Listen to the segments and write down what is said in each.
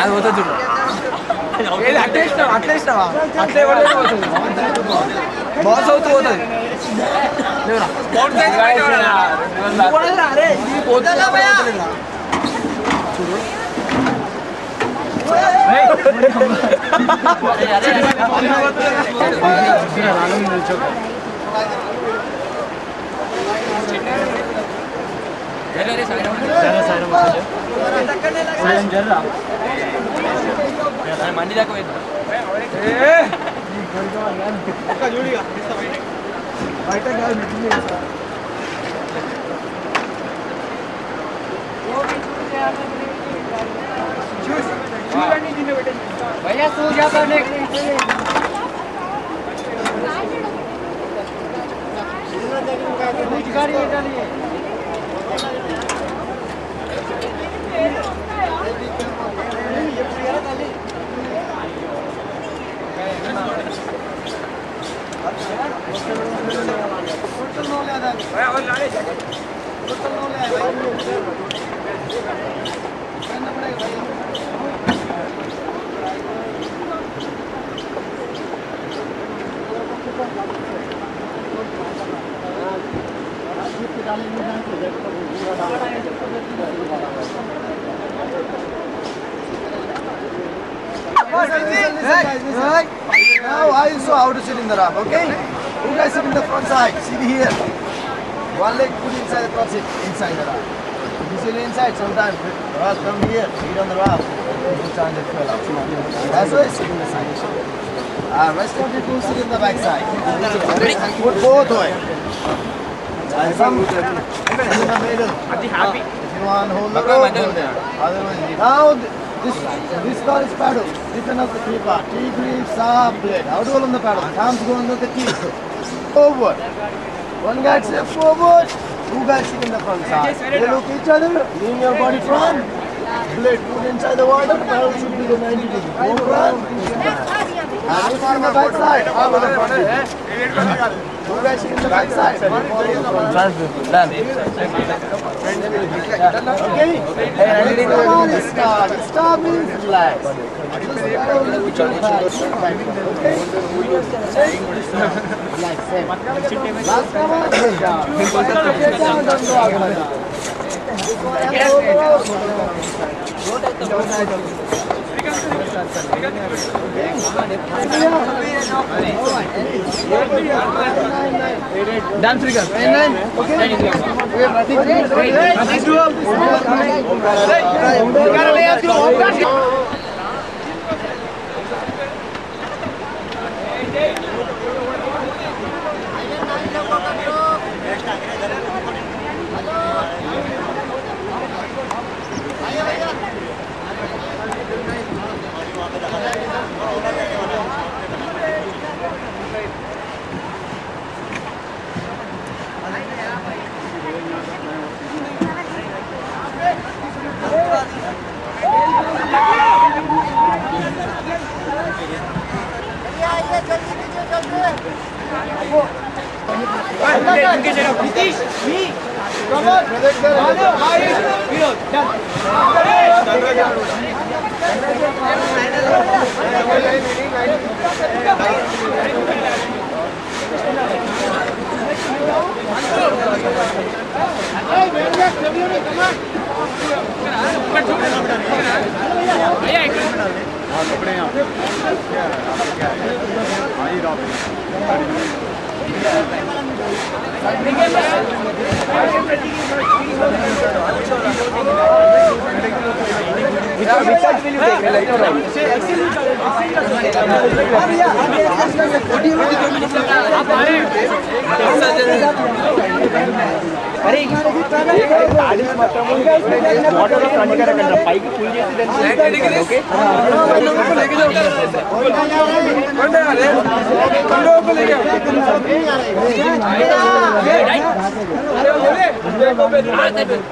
అది పోతుంది చూడు. అట్లే ఇష్టం అట్లే ఇష్టమా అట్లే పోతుంది బాస్ అవుతూ పోతుంది. అరే ఇది పోతుందా చూడు. మండి దాకా బయట भैया तू जा करने गाड़ी निकालिए Now I saw how to sit in the raft, okay? You guys sit in the front side, sit here. One leg put inside the front seat, inside the raft. If you sit inside, sometimes raft come here, sit on the raft. You chance it fell out. That's why I sit in the side. Rest of the people sit in the back side. Put both way. And some in the middle. If you want to hold the rope, hold there. Otherwise, now this car is paddle. Different of the three part. T grip, saw, blade. How to hold on the paddle? Thumbs go under the key. Forward. One guy step forward. Two guys sit in the front side. They look each other. Lean your body front. Blade put inside the water. Paddle should be the 90 degrees. Go front. And you sit in the back side. Arm on the front. Two guys sit in the back side. Done. Okay? Come on, stop. Stop means relax. Okay? Relax, same. Last come on, get down. Get down, don't go out like that. Done, Srikan. Okay? We are running.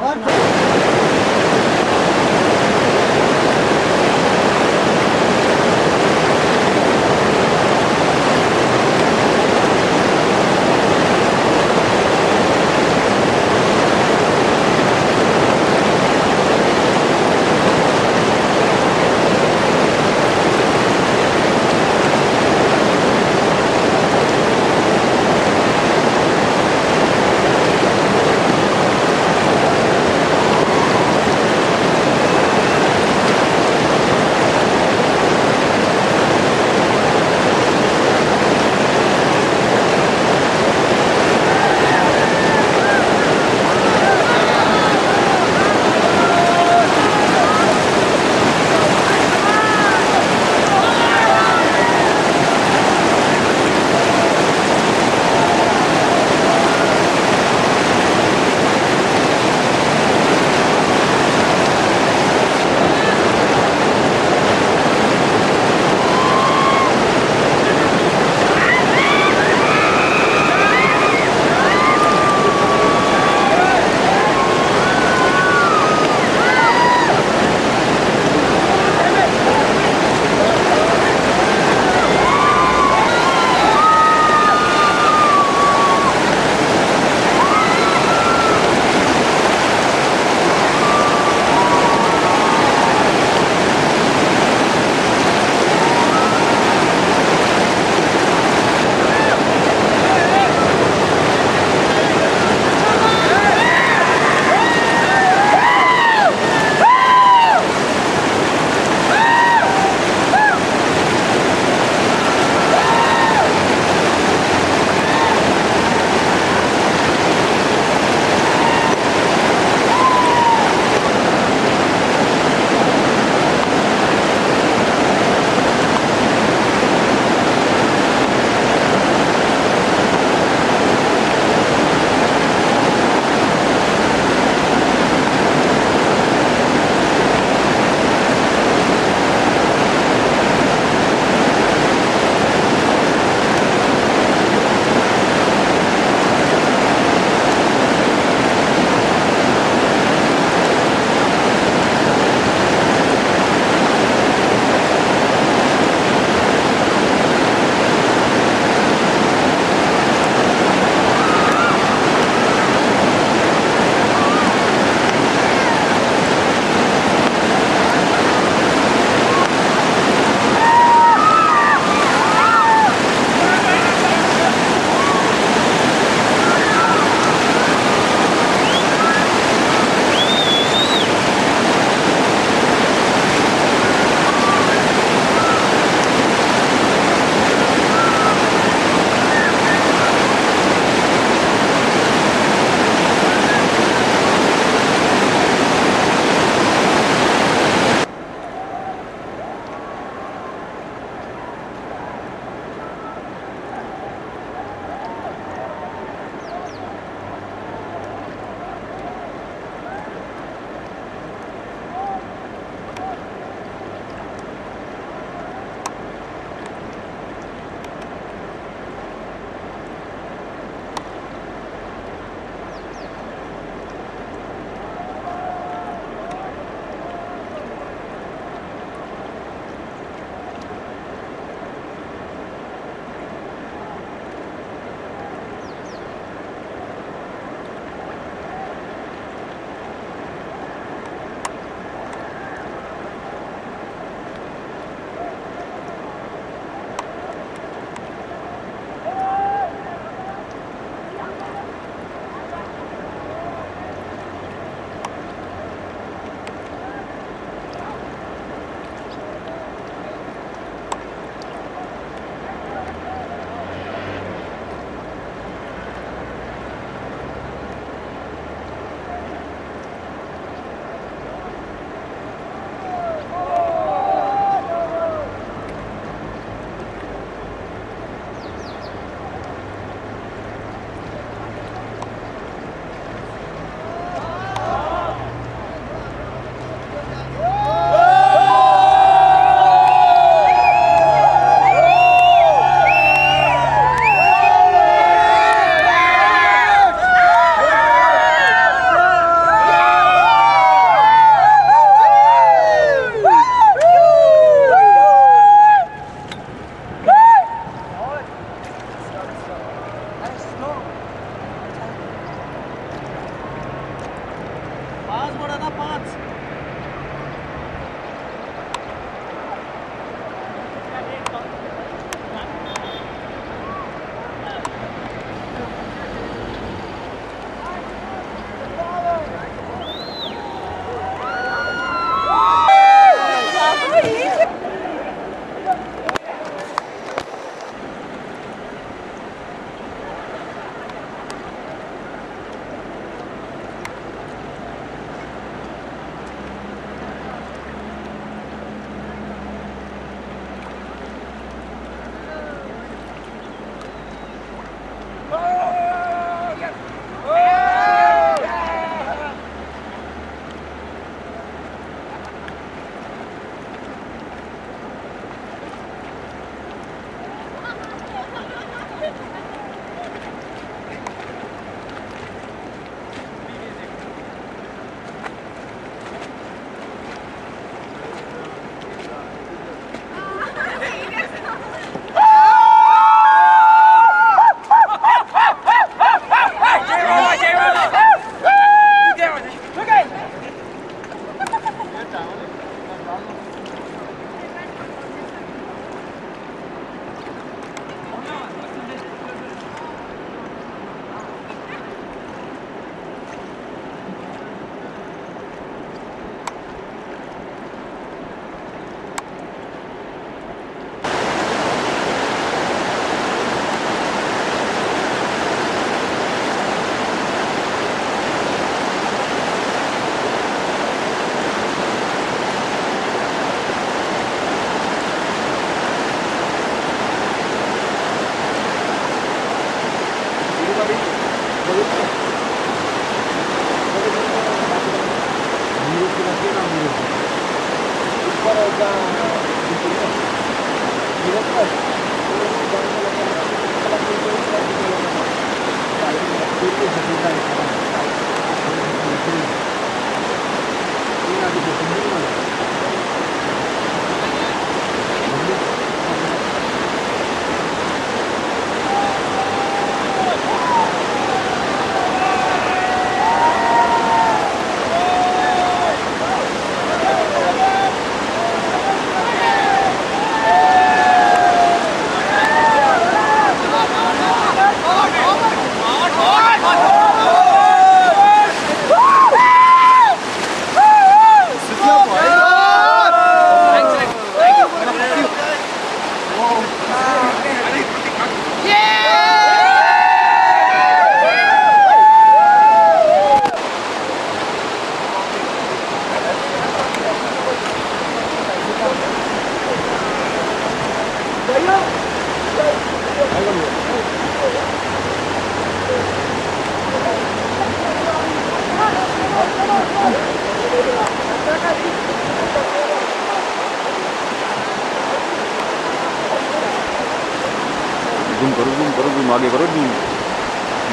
zoom आगे करो,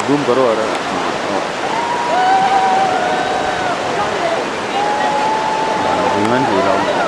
zoom करो। अरे विमान जी लाओ।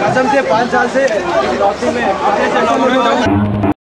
कसम से 5 साल से राफ्टिंग में